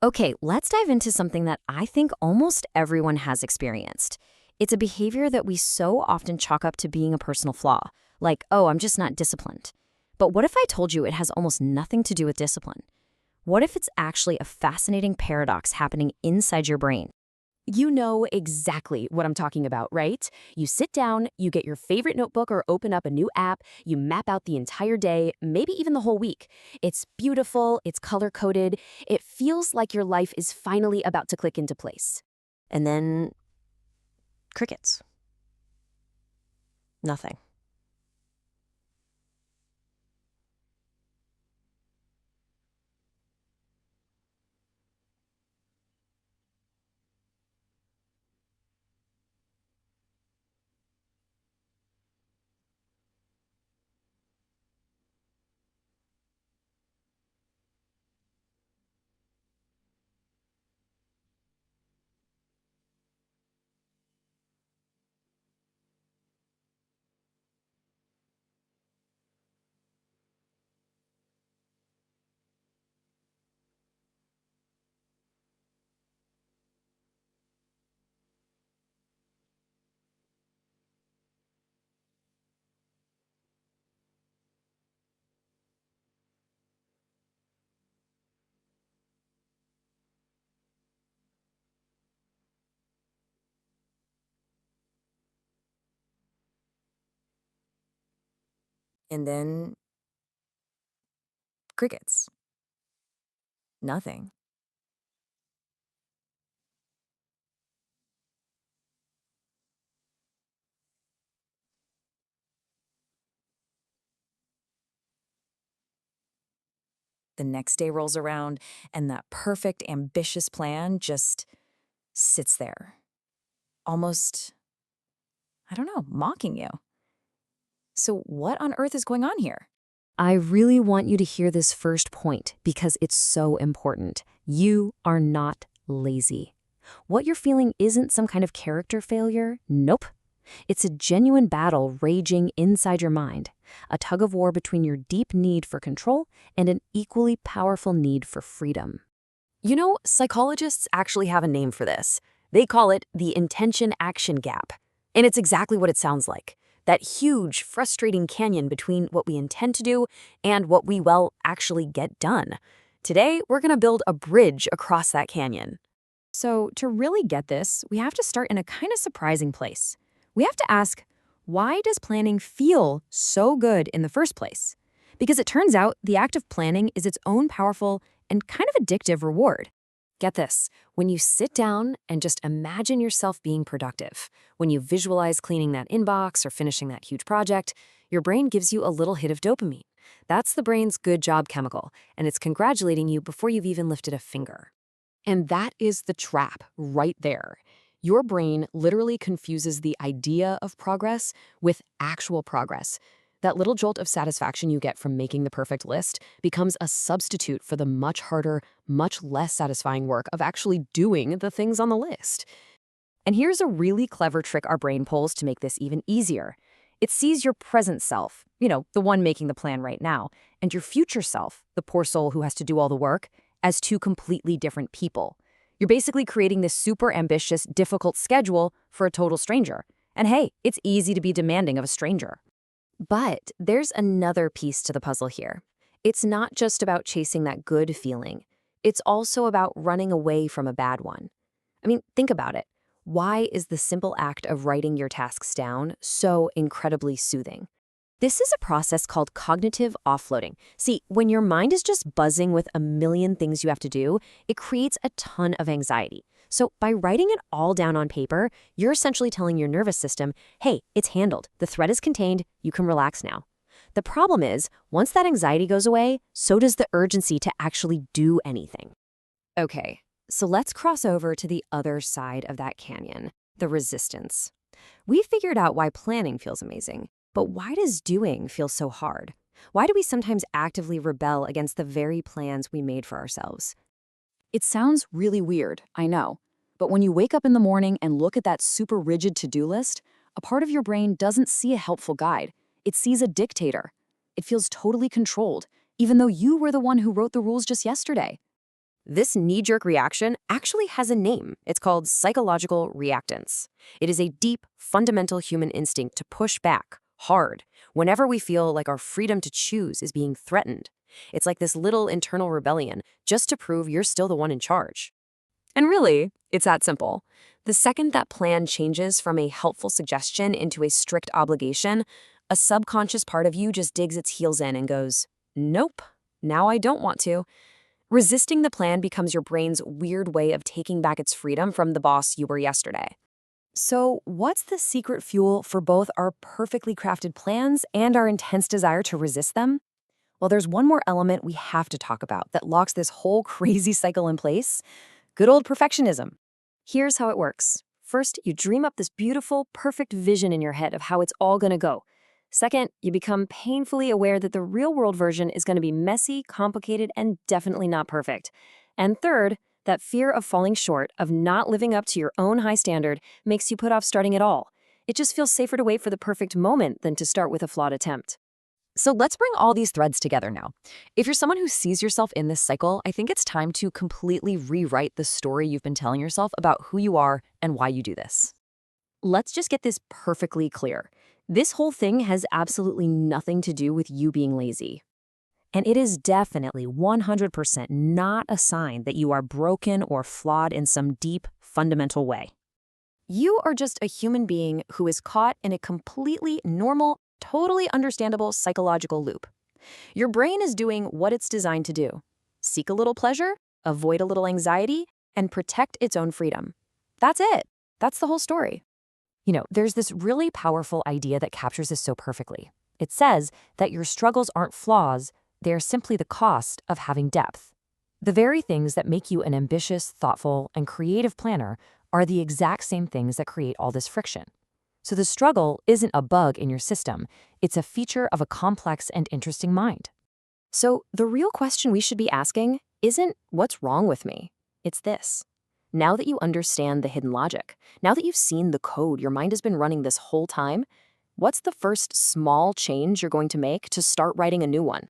Okay, let's dive into something that I think almost everyone has experienced. It's a behavior that we so often chalk up to being a personal flaw, like, oh, I'm just not disciplined. But what if I told you it has almost nothing to do with discipline? What if it's actually a fascinating paradox happening inside your brain? You know exactly what I'm talking about, right? You sit down, you get your favorite notebook or open up a new app, you map out the entire day, maybe even the whole week. It's beautiful, it's color coded, it feels like your life is finally about to click into place. And then crickets. Nothing. And then crickets. Nothing. The next day rolls around, and that perfect, ambitious plan just sits there, almost, I don't know, mocking you. So, what on earth is going on here? I really want you to hear this first point because it's so important. You are not lazy. What you're feeling isn't some kind of character failure. Nope. It's a genuine battle raging inside your mind, a tug of war between your deep need for control and an equally powerful need for freedom. You know, psychologists actually have a name for this. They call it the intention-action gap. And it's exactly what it sounds like. That huge, frustrating canyon between what we intend to do and what we, well, actually get done. Today, we're going to build a bridge across that canyon. So, to really get this, we have to start in a kind of surprising place. We have to ask, why does planning feel so good in the first place? Because it turns out the act of planning is its own powerful and kind of addictive reward. Get this, when you sit down and just imagine yourself being productive, when you visualize cleaning that inbox or finishing that huge project, your brain gives you a little hit of dopamine. That's the brain's good job chemical, and it's congratulating you before you've even lifted a finger. And that is the trap right there. Your brain literally confuses the idea of progress with actual progress. That little jolt of satisfaction you get from making the perfect list becomes a substitute for the much harder, much less satisfying work of actually doing the things on the list. And here's a really clever trick our brain pulls to make this even easier. It sees your present self, the one making the plan right now, and your future self, the poor soul who has to do all the work, as two completely different people. You're basically creating this super ambitious, difficult schedule for a total stranger. And hey, it's easy to be demanding of a stranger. But there's another piece to the puzzle here. It's not just about chasing that good feeling. It's also about running away from a bad one. I mean, think about it. Why is the simple act of writing your tasks down so incredibly soothing? This is a process called cognitive offloading. See, when your mind is just buzzing with a million things you have to do, it creates a ton of anxiety. So by writing it all down on paper, you're essentially telling your nervous system, hey, it's handled. The threat is contained. You can relax now. The problem is, once that anxiety goes away, so does the urgency to actually do anything. Okay, so let's cross over to the other side of that canyon, the resistance. We figured out why planning feels amazing, but why does doing feel so hard? Why do we sometimes actively rebel against the very plans we made for ourselves? It sounds really weird, I know. But when you wake up in the morning and look at that super rigid to-do list, a part of your brain doesn't see a helpful guide. It sees a dictator. It feels totally controlled, even though you were the one who wrote the rules just yesterday. This knee-jerk reaction actually has a name. It's called psychological reactance. It is a deep, fundamental human instinct to push back, hard, whenever we feel like our freedom to choose is being threatened. It's like this little internal rebellion, just to prove you're still the one in charge. And really, it's that simple. The second that plan changes from a helpful suggestion into a strict obligation, a subconscious part of you just digs its heels in and goes, nope, now I don't want to. Resisting the plan becomes your brain's weird way of taking back its freedom from the boss you were yesterday. So, what's the secret fuel for both our perfectly crafted plans and our intense desire to resist them? Well, there's one more element we have to talk about that locks this whole crazy cycle in place: good old perfectionism. Here's how it works. First, you dream up this beautiful, perfect vision in your head of how it's all going to go. Second, you become painfully aware that the real-world version is going to be messy, complicated, and definitely not perfect. And third, that fear of falling short, of not living up to your own high standard, makes you put off starting at all. It just feels safer to wait for the perfect moment than to start with a flawed attempt. So let's bring all these threads together now. If you're someone who sees yourself in this cycle, I think it's time to completely rewrite the story you've been telling yourself about who you are and why you do this. Let's just get this perfectly clear. This whole thing has absolutely nothing to do with you being lazy. And it is definitely 100% not a sign that you are broken or flawed in some deep, fundamental way. You are just a human being who is caught in a completely normal, totally understandable psychological loop. Your brain is doing what it's designed to do: seek a little pleasure, avoid a little anxiety, and protect its own freedom. That's it. That's the whole story. There's this really powerful idea that captures this so perfectly. It says that your struggles aren't flaws, they're simply the cost of having depth. The very things that make you an ambitious, thoughtful, and creative planner are the exact same things that create all this friction. So the struggle isn't a bug in your system, it's a feature of a complex and interesting mind. So the real question we should be asking isn't what's wrong with me? It's this. Now that you understand the hidden logic, now that you've seen the code your mind has been running this whole time, what's the first small change you're going to make to start writing a new one?